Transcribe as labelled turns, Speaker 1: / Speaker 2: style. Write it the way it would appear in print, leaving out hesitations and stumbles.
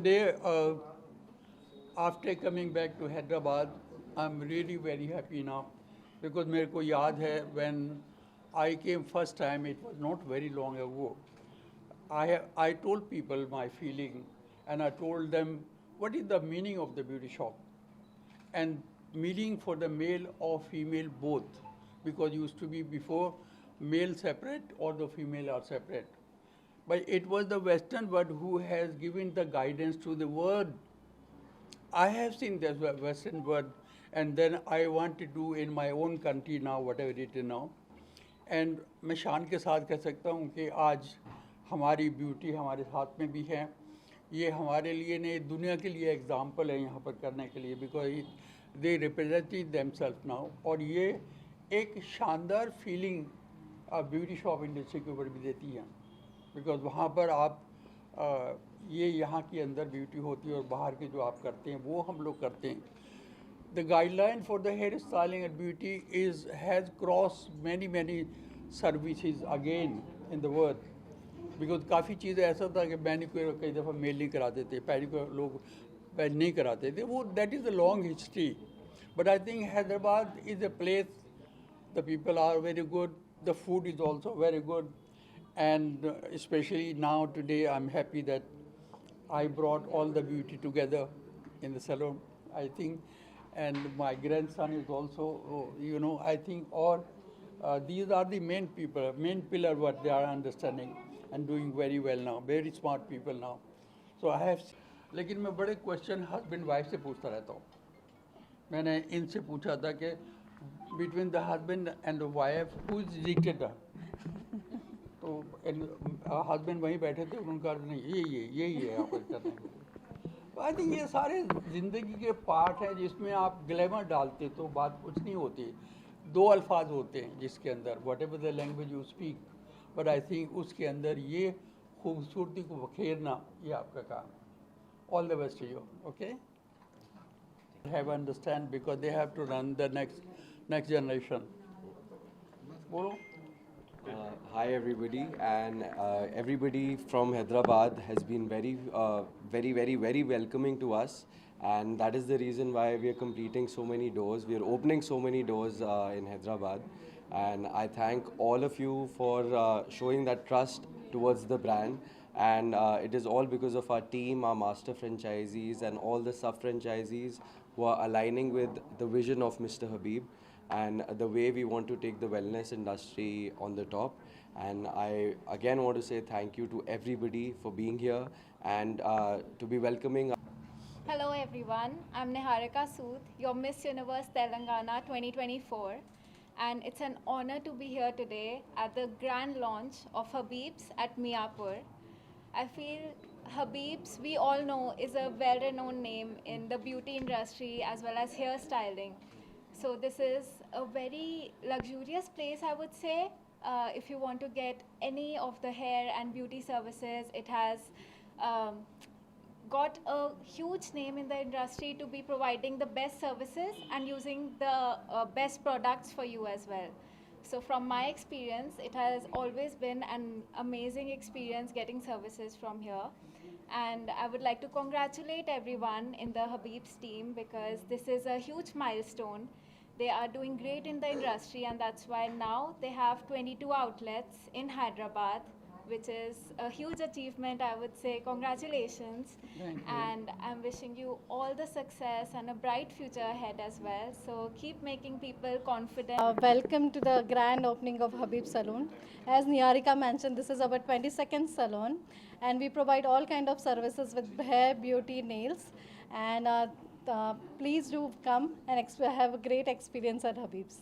Speaker 1: today, after coming back to Hyderabad, I'm really very happy now because मेरे को याद है when I came first time, it was not very long ago. I told people my feeling and I told them what is the meaning of the beauty shop and meaning for the male or female both, because used to be before male separate or the female are separate. But it was the Western world who has given the guidance to the world. I have seen this Western world, and then I want to do in my own country now, whatever it is now. And मैं शान के साथ कह सकता हूँ कि आज हमारी ब्यूटी हमारे साथ में भी है. ये हमारे लिए नहीं, दुनिया के लिए एग्जाम्पल है यहाँ पर करने के लिए, because they represent themselves now. और ये एक शानदार फीलिंग ब्यूटी शॉप इंडस्ट्री के ऊपर भी देती है, बिकॉज वहाँ पर आप ये यहाँ के अंदर ब्यूटी होती है और बाहर के जो आप करते हैं वो हम लोग करते हैं. The guideline for the hair styling and beauty has crossed many services again in the world, because काफ़ी चीज़ें ऐसा था कि मैनिक्योर कई दफ़ा मेल नहीं कराते थे, पेडिक्योर लोग नहीं कराते थे, वो that is a long history. But I think Hyderabad is a place, the people are very good, the food is also very good, and especially now today I'm happy that I brought all the beauty together in the salon, I think. And my grandson is also, I think all these are the main people, main pillar what they are understanding and doing very well now, very smart people now. So I have, लेकिन मैं बड़े question husband wife से पूछता रहता हूँ. मैंने इनसे पूछा था कि between the husband and the wife who is dictator. तो हस्बैंड वहीं बैठे थे, उनका नहीं यही है यहाँ पर करने के लिए. आई थिंक ये सारे ज़िंदगी के पार्ट हैं जिसमें आप ग्लैमर डालते तो बात कुछ नहीं होती. दो अल्फाज होते हैं जिसके अंदर whatever the language you speak, but I think उसके अंदर ये खूबसूरती को बखेरना ये आपका काम. All the best to you. Okay, have understand because they have to run the next generation. बोलो.
Speaker 2: Hi everybody, and everybody from Hyderabad has been very welcoming to us, and that is the reason why we are completing so many doors. We are opening so many doors in Hyderabad, and I thank all of you for showing that trust towards the brand. And it is all because of our team, our master franchisees, and all the sub-franchisees who are aligning with the vision of Mr. Habib and the way we want to take the wellness industry on the top. And I again want to say thank you to everybody for being here and to be welcoming.
Speaker 3: Hello everyone, I'm Niharika Sood, your Miss Universe Telangana 2024, and it's an honor to be here today at the grand launch of Habib's at Miapur. I feel Habib's, we all know, is a well-renowned name in the beauty industry as well as hairstyling. So this is a very luxurious place, I would say. If you want to get any of the hair and beauty services, it has got a huge name in the industry to be providing the best services and using the best products for you as well. So from my experience, it has always been an amazing experience getting services from here. And I would like to congratulate everyone in the Habib's team because this is a huge milestone. They are doing great in the industry, and that's why now they have 22 outlets in Hyderabad, which is a huge achievement, I would say. Congratulations.
Speaker 1: Thank you.
Speaker 3: And I'm wishing you all the success and a bright future ahead as well. So keep making people confident.
Speaker 4: Welcome to the grand opening of Habib Salon. As Niharika mentioned, this is our 22nd salon, and we provide all kind of services with hair, beauty, nails, and please do come and have a great experience at Habib's.